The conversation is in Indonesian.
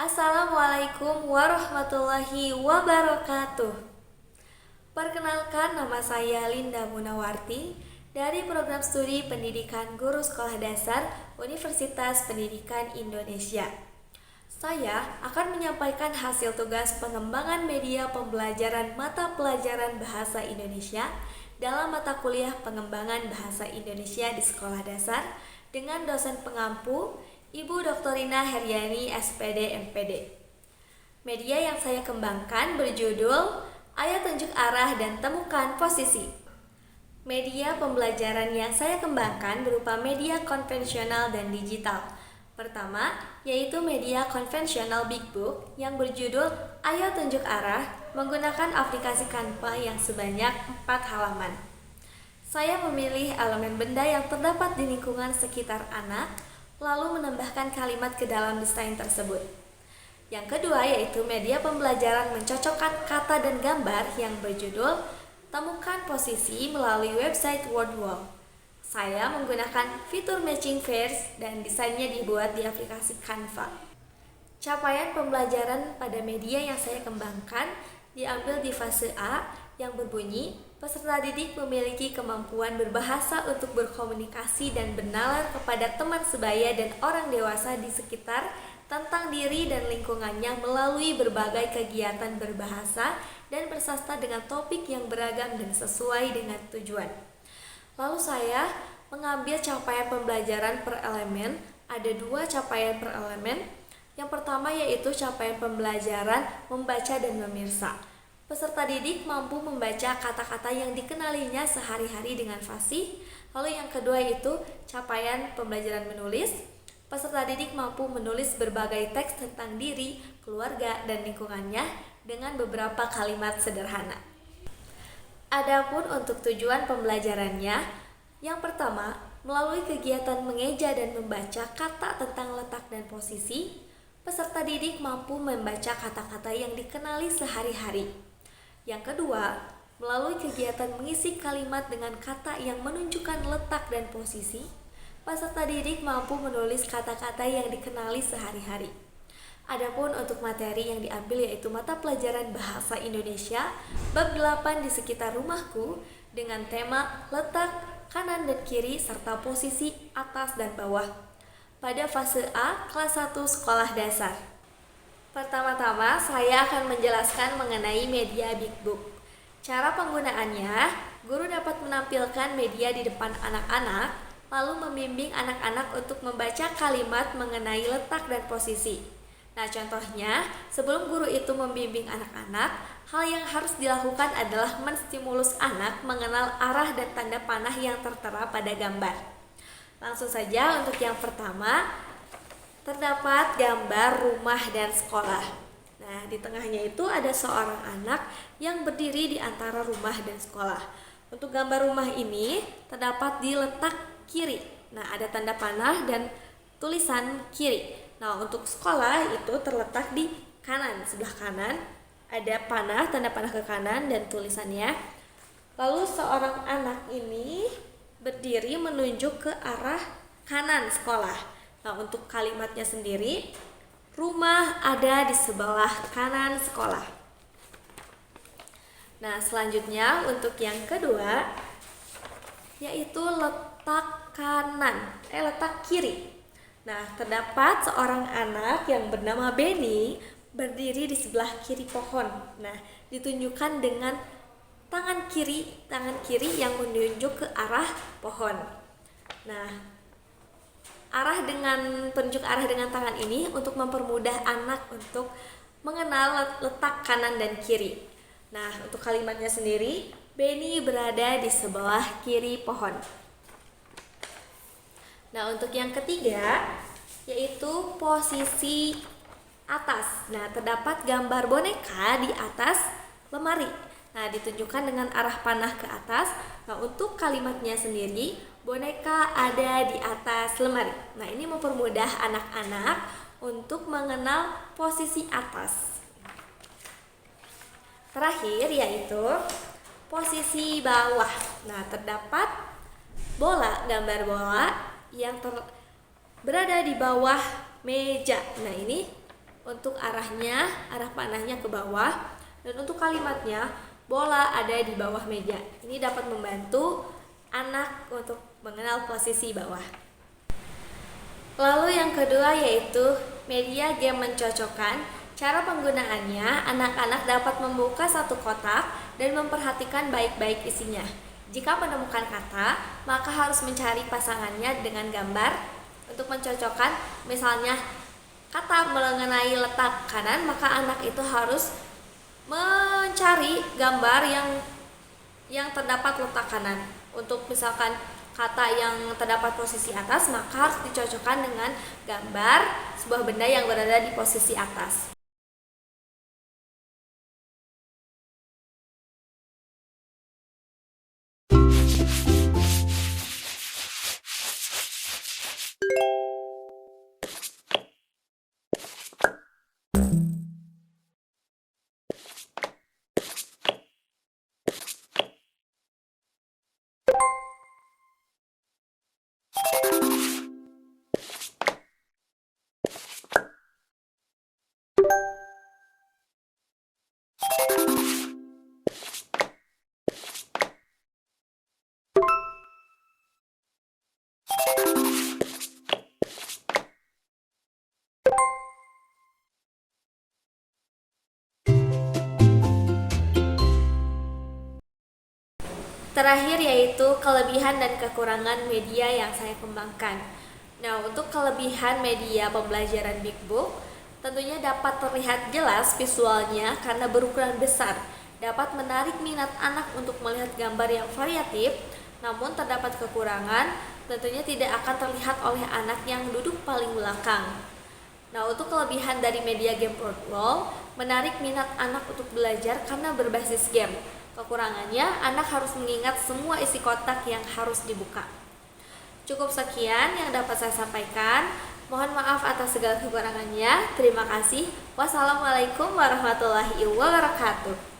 Assalamualaikum warahmatullahi wabarakatuh. Perkenalkan, nama saya Linda Munawarti dari Program Studi Pendidikan Guru Sekolah Dasar Universitas Pendidikan Indonesia. Saya akan menyampaikan hasil tugas pengembangan media pembelajaran mata pelajaran Bahasa Indonesia dalam mata kuliah pengembangan Bahasa Indonesia di Sekolah Dasar dengan dosen pengampu Ibu Dr. Rina Heryani, SPD, MPD. Media yang saya kembangkan berjudul Ayo Tunjuk Arah dan Temukan Posisi. Media pembelajaran yang saya kembangkan berupa media konvensional dan digital. Pertama, yaitu media konvensional Big Book yang berjudul Ayo Tunjuk Arah menggunakan aplikasi Canva yang sebanyak 4 halaman. Saya memilih elemen benda yang terdapat di lingkungan sekitar anak, lalu menambahkan kalimat ke dalam desain tersebut. Yang kedua yaitu media pembelajaran mencocokkan kata dan gambar yang berjudul Temukan Posisi melalui website Wordwall. Saya menggunakan fitur matching pairs dan desainnya dibuat di aplikasi Canva. Capaian pembelajaran pada media yang saya kembangkan diambil di fase A yang berbunyi peserta didik memiliki kemampuan berbahasa untuk berkomunikasi dan bernalar kepada teman sebaya dan orang dewasa di sekitar tentang diri dan lingkungannya melalui berbagai kegiatan berbahasa dan bersastra dengan topik yang beragam dan sesuai dengan tujuan. Lalu saya mengambil capaian pembelajaran per elemen. Ada 2 capaian per elemen. Yang pertama yaitu capaian pembelajaran membaca dan memirsa. Peserta didik mampu membaca kata-kata yang dikenalinya sehari-hari dengan fasih. Lalu yang kedua itu capaian pembelajaran menulis. Peserta didik mampu menulis berbagai teks tentang diri, keluarga, dan lingkungannya dengan beberapa kalimat sederhana. Adapun untuk tujuan pembelajarannya, yang pertama, melalui kegiatan mengeja dan membaca kata tentang letak dan posisi, peserta didik mampu membaca kata-kata yang dikenali sehari-hari. Yang kedua, melalui kegiatan mengisi kalimat dengan kata yang menunjukkan letak dan posisi, peserta didik mampu menulis kata-kata yang dikenali sehari-hari. Adapun untuk materi yang diambil yaitu mata pelajaran Bahasa Indonesia bab 8 di sekitar rumahku dengan tema letak, kanan dan kiri serta posisi atas dan bawah. Pada fase A kelas 1 sekolah dasar. Pertama-tama, saya akan menjelaskan mengenai media Big Book. Cara penggunaannya, guru dapat menampilkan media di depan anak-anak, lalu membimbing anak-anak untuk membaca kalimat mengenai letak dan posisi. Nah, contohnya, sebelum guru itu membimbing anak-anak, hal yang harus dilakukan adalah menstimulus anak mengenal arah dan tanda panah yang tertera pada gambar. Langsung saja untuk yang pertama, terdapat gambar rumah dan sekolah. Nah, di tengahnya itu ada seorang anak yang berdiri di antara rumah dan sekolah. Untuk gambar rumah ini terdapat di letak kiri. Nah, ada tanda panah dan tulisan kiri. Nah, untuk sekolah itu terletak di kanan, sebelah kanan. Ada panah, tanda panah ke kanan dan tulisannya. Lalu seorang anak ini berdiri menunjuk ke arah kanan sekolah. Nah, untuk kalimatnya sendiri, rumah ada di sebelah kanan sekolah. Nah, selanjutnya untuk yang kedua, yaitu letak letak kiri. Nah, terdapat seorang anak yang bernama Benny berdiri di sebelah kiri pohon. Nah, ditunjukkan dengan tangan kiri yang menunjuk ke arah pohon. Nah, penunjuk arah dengan tangan ini untuk mempermudah anak untuk mengenal letak kanan dan kiri. Nah, untuk kalimatnya sendiri, Benny berada di sebelah kiri pohon. Nah, untuk yang ketiga, yaitu posisi atas. Nah, terdapat gambar boneka di atas lemari. Nah, ditunjukkan dengan arah panah ke atas. Nah, untuk kalimatnya sendiri, boneka ada di atas lemari. Nah, ini mempermudah anak-anak untuk mengenal posisi atas. Terakhir yaitu posisi bawah. Nah, terdapat gambar bola yang berada di bawah meja. Nah, ini untuk arah panahnya ke bawah, dan untuk kalimatnya bola ada di bawah meja. Ini dapat membantu anak untuk mengenal posisi bawah. Lalu yang kedua yaitu media game mencocokkan. Cara penggunaannya, anak-anak dapat membuka satu kotak dan memperhatikan baik-baik isinya. Jika menemukan kata, maka harus mencari pasangannya dengan gambar untuk mencocokkan. Misalnya kata mengenai letak kanan, maka anak itu harus mencari gambar yang terdapat letak kanan. Untuk misalkan kata yang terdapat posisi atas, maka harus dicocokkan dengan gambar sebuah benda yang berada di posisi atas. Terakhir yaitu kelebihan dan kekurangan media yang saya kembangkan. Nah, untuk kelebihan media pembelajaran Big Book, tentunya dapat terlihat jelas visualnya karena berukuran besar, dapat menarik minat anak untuk melihat gambar yang variatif. Namun terdapat kekurangan, tentunya tidak akan terlihat oleh anak yang duduk paling belakang. Nah, untuk kelebihan dari media game board wall, menarik minat anak untuk belajar karena berbasis game. Kekurangannya, anak harus mengingat semua isi kotak yang harus dibuka. Cukup sekian yang dapat saya sampaikan. Mohon maaf atas segala kekurangannya. Terima kasih. Wassalamualaikum warahmatullahi wabarakatuh.